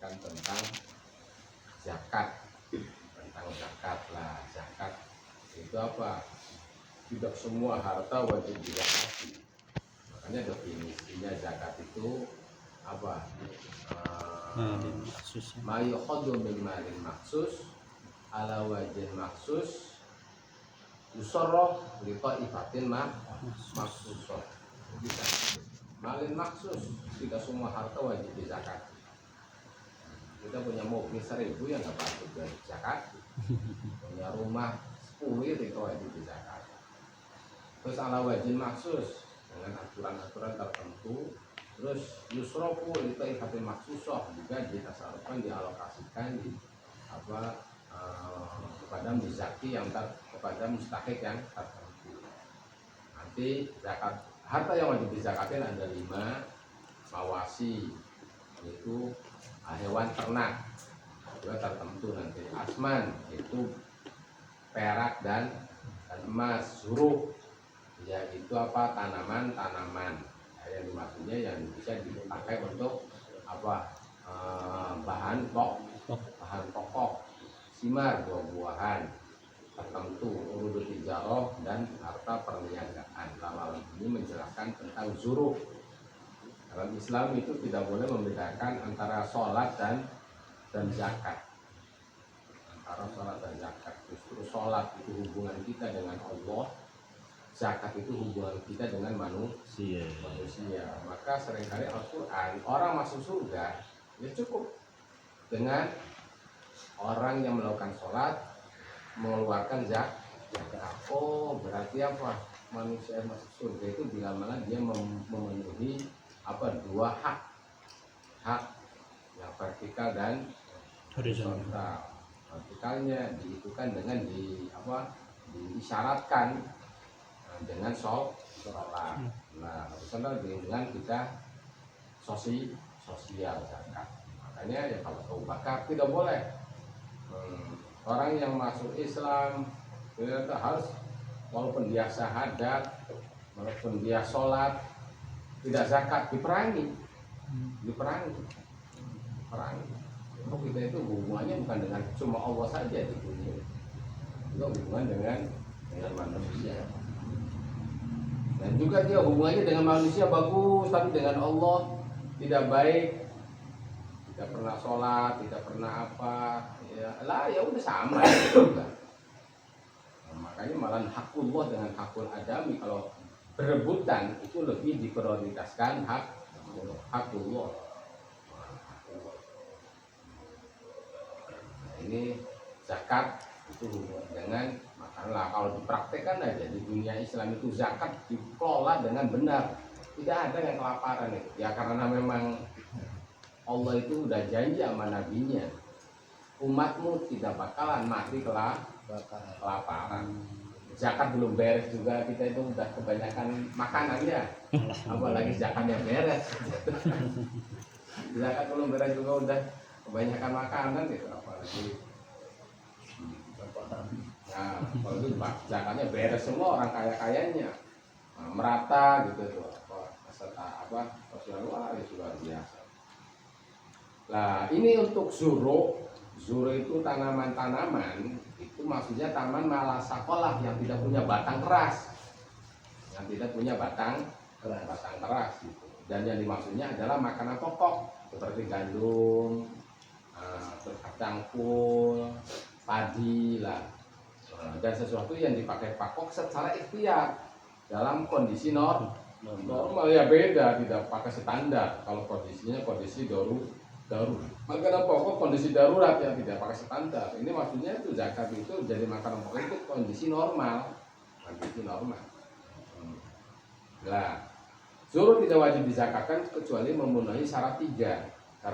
menjelaskan tentang zakat. Tentang zakat lah, zakat itu apa? Tidak semua harta wajib dizakati. Makanya definisinya zakat itu apa? Ma yukhadhu min malin maksus ala wajhin maksus yusarraf li ta'ifatin maksusah. Bisa. Malin maksus, tidak semua harta wajib dizakati. Kita punya mobil 1000 ya nggak patut dizakat. Punya rumah 10 itu wajib dizakati. Terus ala wajhin maksus dengan aturan-aturan tertentu. Terus yusrofu li ta'ifatin maksusah juga ditasarufkan, dialokasikan di apa kepada muzaki yang kepada mustahik yang tertentu. Nanti zakat harta yang wajib dizakatin ada 5 mawasi, yaitu hewan ternak juga tertentu nanti. Asman itu perak dan emas. Zuruk yaitu apa, tanaman-tanaman yang dimaksudnya yang bisa dipakai untuk apa, bahan pokok. Simar buah-buahan tertentu. Urudut tijarah dan harta perniagaan. Lalu ini menjelaskan tentang zuruk. Dalam Islam itu tidak boleh membedakan antara sholat dan zakat. Antara sholat dan zakat. Justru sholat itu hubungan kita dengan Allah, zakat itu hubungan kita dengan manusia. Maka seringkali Al-Quran, orang masuk surga ya cukup dengan orang yang melakukan sholat, mengeluarkan zakat. Oh, berarti apa? Manusia masuk surga itu bila mana dia memenuhi apa, 2 hak yang vertikal dan horizontal. Vertikalnya dihitungkan dengan diisyaratkan dengan sholat. Nah, horizontal dengan kita sosial zakat. Makanya ya kalau tahu bakar tidak boleh. Orang yang masuk Islam ternyata harus, walaupun dia syahadat, walaupun dia sholat, tidak zakat, diperangi. Untuk kita itu hubungannya bukan dengan cuma Allah saja di dunia, juga hubungan dengan manusia. Dan juga dia hubungannya dengan manusia bagus, tapi dengan Allah tidak baik. Tidak pernah sholat, tidak pernah apa, ya udah sama juga. Nah, makanya malah hakullah dengan hakul adami kalau berebutan itu lebih diprioritaskan hakullah. Nah, ini zakat itu dengan makanlah. Kalau dipraktekkan aja di dunia Islam itu zakat dikelola dengan benar, tidak ada yang kelaparan itu. Ya karena memang Allah itu udah janji sama nabinya, umatmu tidak bakalan mati kelaparan. Zakat belum beres juga kita itu udah kebanyakan makanannya, apalagi zakatnya beres. Zakat belum beres juga udah kebanyakan makanan gitu, apalagi. Nah, kalau itu zakatnya beres semua, orang kaya-kayanya merata gitu tuh, sosial luar biasa. Nah, ini untuk zuro itu tanaman-tanaman, itu maksudnya tanaman malasakolah yang tidak punya batang keras, keras gitu. Dan yang dimaksudnya adalah makanan pokok seperti gandum, kacang pul, padi lah, dan sesuatu yang dipakai pakok secara ikhtiar dalam kondisi normal ya beda, tidak pakai standar. Kalau kondisinya kondisi darurat, makanan pokok kondisi darurat yang tidak pakai standar. Ini maksudnya itu zakat itu jadi makanan pokok itu kondisi normal. Nah, zuro tidak wajib dizakatkan kecuali memenuhi syarat 3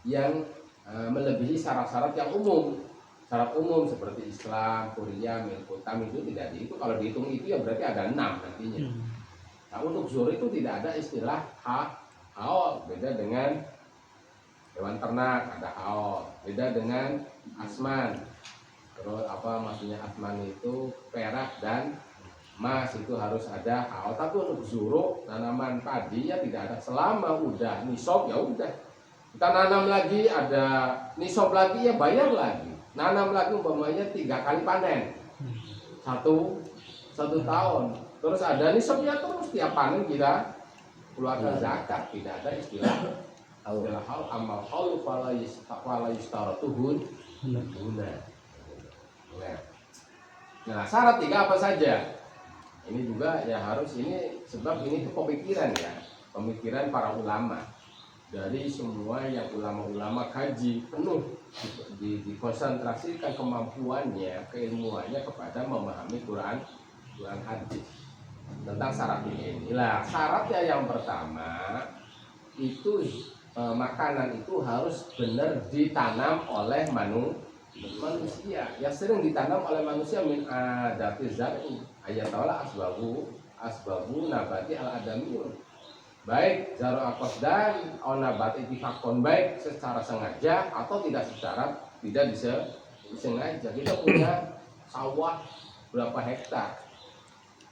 yang melebihi syarat-syarat yang umum. Syarat umum seperti Islam, kuliah, milkutam itu tidak itu kalau dihitung itu ya berarti ada 6 nantinya. Nah, untuk zuro itu tidak ada istilah haol, beda dengan hewan ternak ada haol, beda dengan asman. Terus apa maksudnya asman itu perak dan emas itu harus ada haol. Tapi untuk zuro tanaman padi ya tidak ada, selama udah nisab ya udah Kita nanam lagi, ada nisab lagi, ya bayar lagi. Nanam lagi umpamanya 3 kali panen, satu tahun. Terus ada nisabnya, terus tiap panen kita keluarkan zakat. Tidak ada istilah hal amal haul fala yustaratuhun guna. Nah, syarat 3 apa saja? Ini juga ya harus, ini sebab ini tuh pemikiran ya, pemikiran para ulama. Dari semua yang ulama-ulama kaji penuh dikonsentrasikan kemampuannya, keilmuannya kepada memahami Quran hadis tentang syarat ini. Nah, syaratnya yang pertama itu makanan itu harus benar ditanam oleh manusia. Yang sering ditanam oleh manusia min adati zar'i ayatawala asbabu nabati al adamiyun. Baik zaru aqsdan au nabati tifakon, baik secara sengaja atau tidak disengaja. Kita punya sawah berapa hektar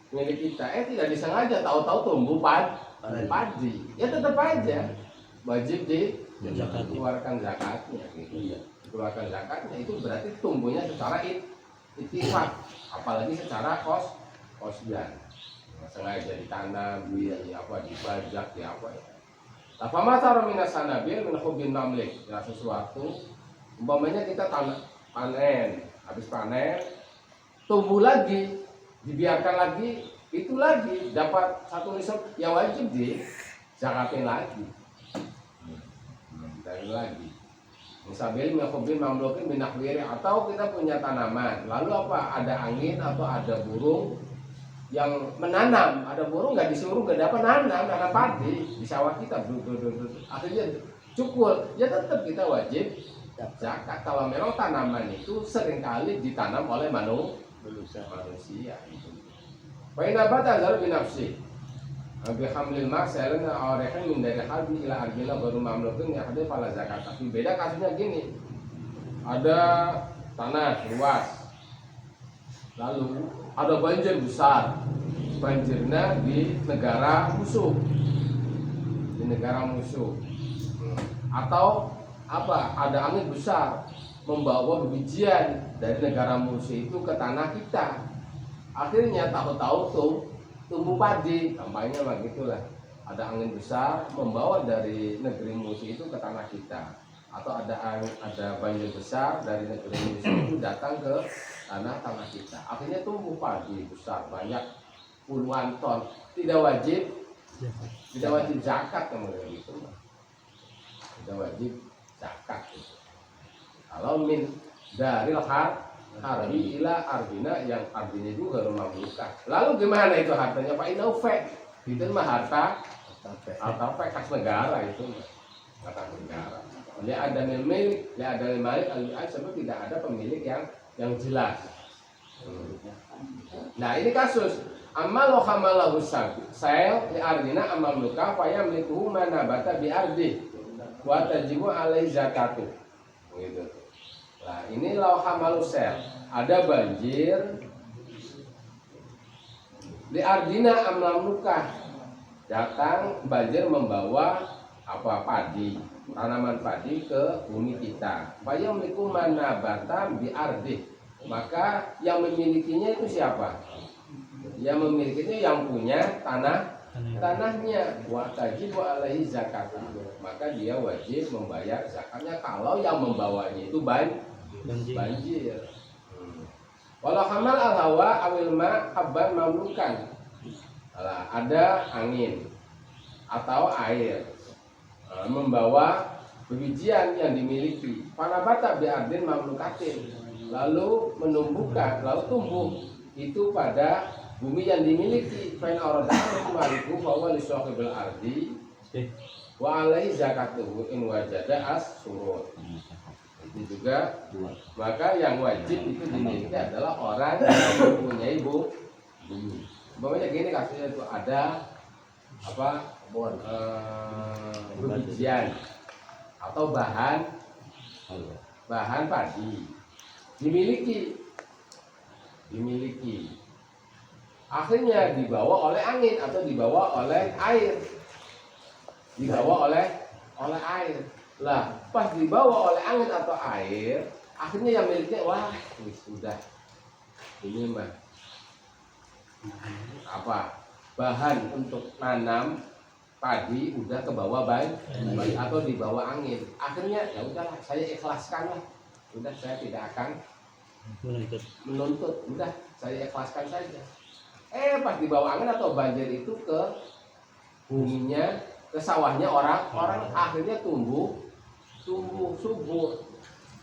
milik kita, tidak disengaja tahu-tahu tumbuh padi, ya tetap aja wajib dikeluarkan zakatnya gitu. Keluarkan zakatnya itu berarti tumbuhnya secara ittifaq, apalagi secara qasdan, sengaja ditanam, dibajak, Lafama taro minas sanabil min hubbin namlik, ya sesuatu umpamanya kita panen, habis panen tumbuh lagi, dibiarkan lagi, itu lagi dapat 1 nisab, ya wajib zakatin lagi. Dari lagi misalnya menghubin mamlukin binakwiri, atau kita punya tanaman lalu ada angin atau ada burung yang menanam, ada burung nggak disuruh, nggak dapat nanam padi di sawah kita, akhirnya cukul, ya tetap kita wajib zakat kalau memang tanaman itu seringkali ditanam oleh manusia. Fainabat azhar binafsi bihamlil masalan awarekan min dari halbi ila argila baru mamlukin ya hadir pala zakat. Tapi beda kasusnya gini, ada tanah luas, lalu ada banjir besar, banjirnya di negara musuh, atau ada angin besar membawa bijian dari negara musuh itu ke tanah kita, akhirnya tahu-tahu tumbuh padi, tampaknya begitulah. Ada angin besar membawa dari negeri musuh itu ke tanah kita, atau ada banjir besar dari negeri musuh itu datang ke tanah kita, akhirnya tumbuh padi besar banyak puluhan ton, tidak wajib zakat, kemudian itu tidak wajib zakat. Kalau min dari harbi ila arbina, yang artinya juga mamlukah. Lalu gimana itu hartanya? Pak Inaufe itu mah harta kas negara, itu kata negara. Dia ada milik, dia ada milik, sebab tidak ada pemilik yang jelas. Nah, ini kasus amal khamalahu sa'il li ardina amamluka fa yamlikuhu manabata bi ardi wa tajibu alaihi zakatu. Gitu. Nah, ini lauhamalu sel, ada banjir di ardina amlamlukah, datang banjir membawa padi, tanaman padi ke bumi kita. Faya memiliki manabata bi ardi, maka yang memilikinya itu siapa? Yang memilikinya yang punya tanahnya. Wa tajibu alaihi zakat, maka dia wajib membayar zakatnya kalau yang membawanya itu banjir. Walau hamal al-hawa awil ma habban mamlukan, ada angin atau air membawa bijian yang dimiliki, panabata bi'ardin mamlukatin, lalu menumbuhkan, lalu tumbuh itu pada bumi yang dimiliki. Fain arada'u maliku fahuwa li sahibil ardi wa alaihi zakatuhu in wajada as-surur. Itu juga, maka yang wajib itu dimiliki adalah orang yang mempunyai bumi. Umpamanya gini kasusnya, itu ada bijian atau bahan padi dimiliki, akhirnya dibawa oleh angin atau dibawa oleh air, Lah pas dibawa oleh angin atau air, akhirnya yang miliknya wah sudah ini mah apa bahan untuk nanam padi udah ke bawah bayi atau di bawah angin. Akhirnya ya udahlah saya ikhlaskan lah. Udah saya tidak akan menuntut. Udah saya ikhlaskan saja. Pas di bawah angin atau banjir itu ke buminya, ke sawahnya orang akhirnya tumbuh subur.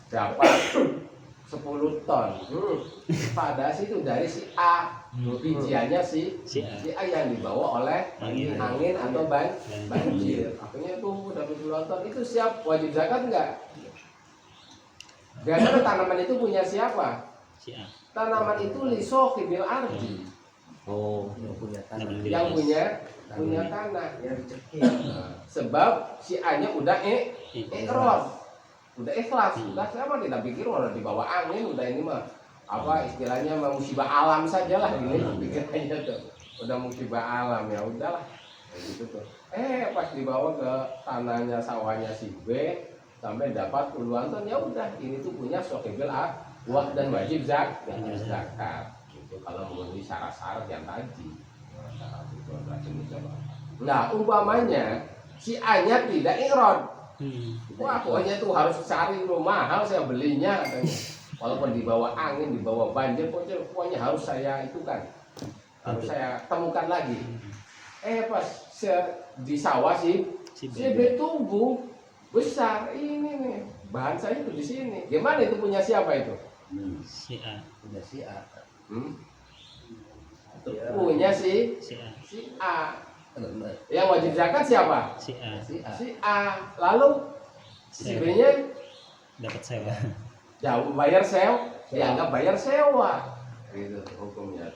Dapat 10 ton. Pada situ dari si A, bijiannya si A yang dibawa oleh angin atau banjir. Akhirnya tumbuh dapat 10 ton. Itu siap wajib zakat enggak? Karena tanaman itu punya siapa? Si A. Tanaman itu lisohibil ardi. Oh, yang punya tanah. Yang punya tanah. Sebab si A-nya udah ikhlas. Udah ikhlas, udah sama tidak pikir udah di bawah angin, udah ini mah apa istilahnya musibah alam saja lah ini pikirannya tuh. Udah musibah alam ya udahlah. Kayak gitu tuh. Pas dibawa ke tanahnya sawahnya si B sampai dapat puluhan ton ya udah ini tuh punya sohibil wah dan wajib zakat. Gitu kalau memenuhi syarat-syarat yang tadi. Nah, umpamanya si A-nya tidak ikrod. Wah pokoknya tuh harus cari rumah mahal saya belinya katanya. Walaupun di bawah angin, di bawah banjir, pokoknya harus saya itu kan, harus saya temukan lagi. Pas di sawah si B tumbuh besar ini nih bahan saya itu di sini. Gimana itu punya siapa itu? Si A. Punya si A. Punya si A. Yang wajib zakat siapa? Si A. Si A. Lalu si B-nya dapat sewa. ya bayar sewa, ya nggak bayar sewa. Gitu hukumnya.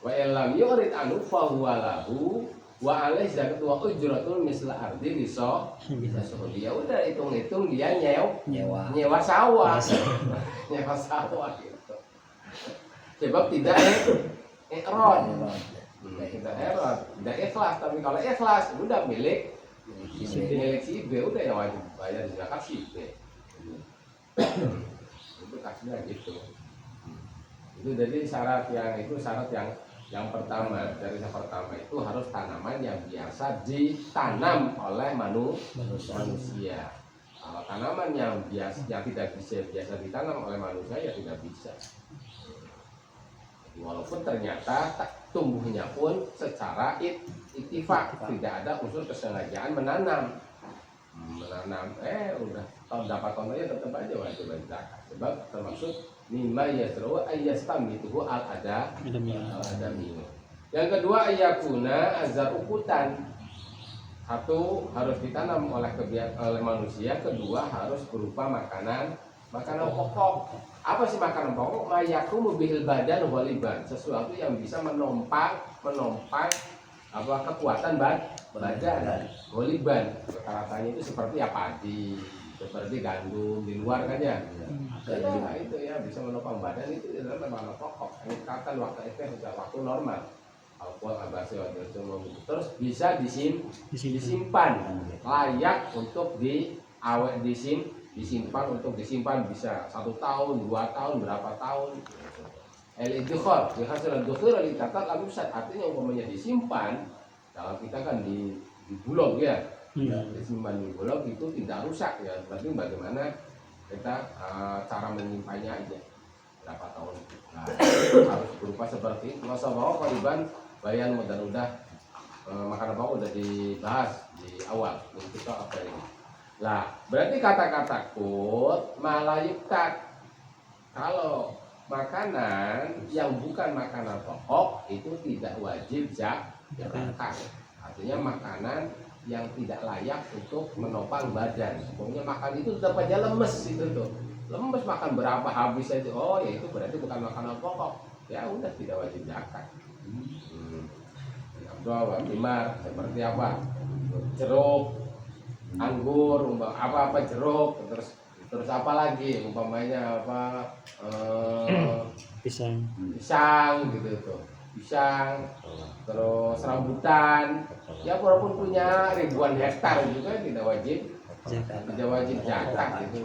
Wa illam yurid anu fa huwa lahu wa alaihi zakat wa ujratul misla ardi bisa ya udah hitung-hitung dia nyewa sawah. Nyewa sawah gitu. Sebab tidak ikhlas. Tidak ikhlas, tapi kalau ikhlas udah milik si B udah yang wajib bayar zakat si B. Itu kasihnya gitu. Itu jadi syarat yang pertama. Dari yang pertama itu harus tanaman yang biasa ditanam oleh manusia. Kalau tanaman yang tidak biasa ditanam oleh manusia ya tidak bisa. Walaupun ternyata tumbuhnya pun secara ittifaq tidak ada unsur kesengajaan menanam. Udah kalau dapat kontennya tetap aja wajib zakat. Sebab termasuk mimma yasru ayyastamituhu al-adami. Yang kedua ayakuna azar ukutan. Satu harus ditanam oleh manusia, kedua harus berupa makanan pokok. Apa sih makanan pokok? Mayakumu bihil badan waliban, sesuatu yang bisa menompang apa kekuatan badan. Waliban kata-katanya itu seperti padi, seperti gandum di luar kan ya. Itu ya bisa menopang badan, itu adalah makanan pokok. Ini kata waktu itu sudah waktu normal. Terus bisa disimpan layak untuk disimpan bisa 1 tahun, 2 tahun, berapa tahun. El-idkhar, dihasil al-dukhir dikata al-musad, artinya umpamanya disimpan. Kalau kita kan di bulog ya, disimpan di bulog itu tidak rusak ya. Berarti bagaimana kita cara menyimpannya aja berapa tahun. Nah, harus berupa seperti itu. Masa bawa kaliban bayan dan udah makanan bawah udah dibahas di awal. Kita apa ini? Lah, berarti kata-kata kut malayukat. Kalau makanan yang bukan makanan pokok itu tidak wajib zakat. Artinya makanan yang tidak layak untuk menopang badan. Pokoknya makan itu tetap aja lemes itu tuh. Lemes makan berapa habis aja. Oh, ya itu berarti bukan makanan pokok. Ya udah tidak wajib zakat. Seperti apa? Jeruk, anggur, apa jeruk, terus apa lagi? Umpamanya apa? Pisang Gitu tuh. Pisang, terus rambutan. Ya walaupun punya ribuan hektar juga tidak wajib Zakat. Tidak wajib zakat itu.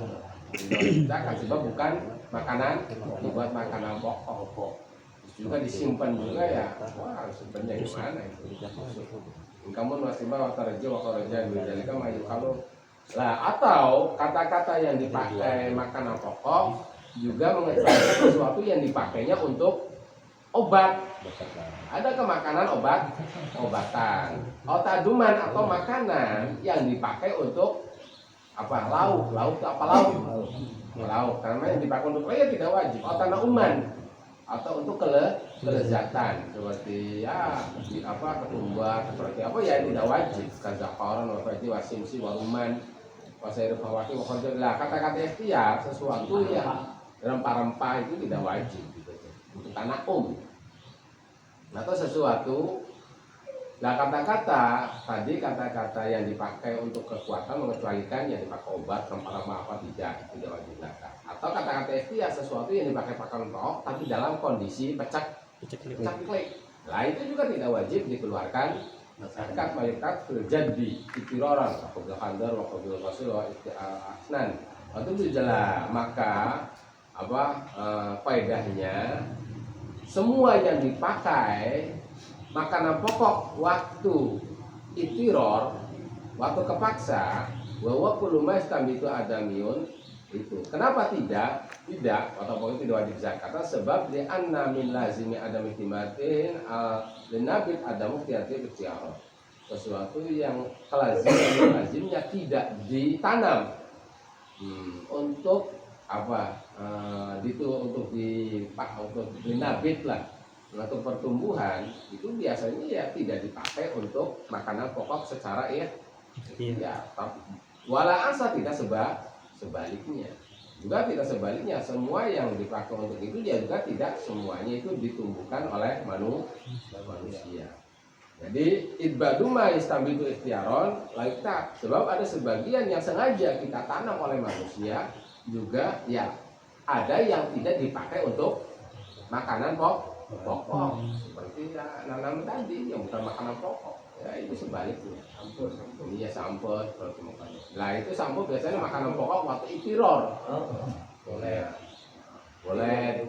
Tidak wajib zakat sebab bukan makanan dibuat makanan pokok. Terus juga disimpan juga ya. Wah, simpannya gimana itu? Kamu masih bawa wakaraja jadi mayu kalau lah atau kata-kata yang dipakai makanan pokok juga mengecualikan sesuatu yang dipakainya untuk obat. Ada ke makanan obatan, otaduman atau makanan yang dipakai untuk apa lauk itu apa lauk karena yang dipakai untuk ya tidak wajib. Otanauman atau untuk kelezatan seperti ya ketumbar seperti apa ya tidak wajib. Kazafaran wafati wasimsi waruman wasair fawati wakhojol lah kata-kata ikhtiar sesuatu yang rempah-rempah itu tidak wajib gitu. Untuk tanaum atau sesuatu lah kata-kata yang dipakai untuk kekuatan mengecualikan yang dipakai obat rempah-rempah apa tidak wajib zakat. Atau kata-kata ikhtiar sesuatu yang dipakai pakan pokok tapi dalam kondisi pecak klik. Nah itu juga tidak wajib dikeluarkan zakat mayoritas terjadi ikiroran apabila khandar apabila wasil asnan itu jelas maka faedahnya semua yang dipakai makanan pokok waktu itiror waktu kepaksa bahwa kuluma itu adamiun itu kenapa tidak atau pokoknya tidak wajib zakat sebab di anna min lazimi adami timatin lenabit adamu tiati ikhtiar sesuatu yang lazimnya tidak ditanam untuk untuk dinabit lah untuk pertumbuhan itu biasanya ya tidak dipakai untuk makanan pokok secara ya wala asa tidak sebaliknya juga tidak sebaliknya semua yang dipakai untuk itu ya juga tidak semuanya itu ditumbuhkan oleh manusia. Jadi idbaduma istambitu ikhtiaron laita sebab ada sebagian yang sengaja kita tanam oleh manusia juga ya ada yang tidak dipakai untuk makanan pokok seperti nanam tadi yang bukan makanan pokok ya itu sebaliknya samput seperti makanan. Nah itu samput biasanya makanan pokok waktu itiror boleh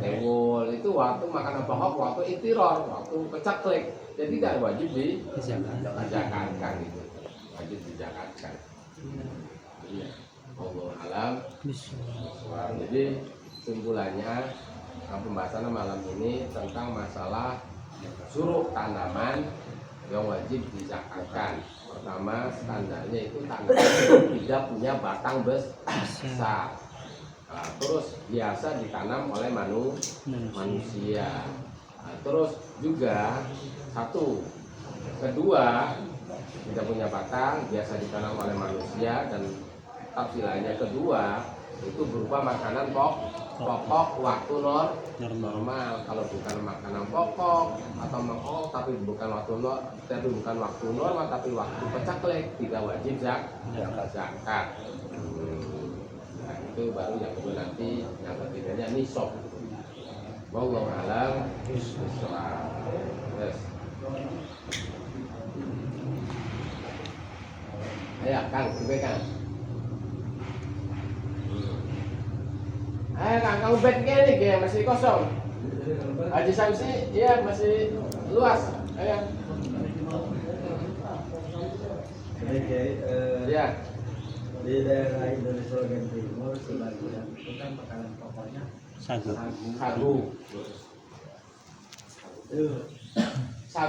ewol itu waktu makanan pokok waktu itiror waktu pecaklik jadi tidak wajib dizakatkan gitu wajib dizakatkan. Iya. Allah alam. Jadi kesimpulannya pembahasan malam ini tentang masalah suruh tanaman yang wajib dizakatkan. Pertama standarnya itu tanaman tidak punya batang besar. Nah, terus biasa ditanam oleh manusia. Nah, terus juga kedua tidak punya batang biasa ditanam oleh manusia dan tafsilannya kedua itu berupa makanan pokok waktu normal. Kalau bukan makanan pokok atau tapi bukan waktu normal tapi waktu pecaklik tidak wajib zakat. Nah, itu baru yang kedua nanti yang ketiganya nisab. Wallahu a'lam bishawab. Yes. Ayo Kang, Kang. Kang, kamu bed gini masih kosong. Haji Samsi, iya masih luas. Ayo. Ya. Di daerah Indonesia bagian timur sebagian itu kan makanan pokoknya Sagu. itu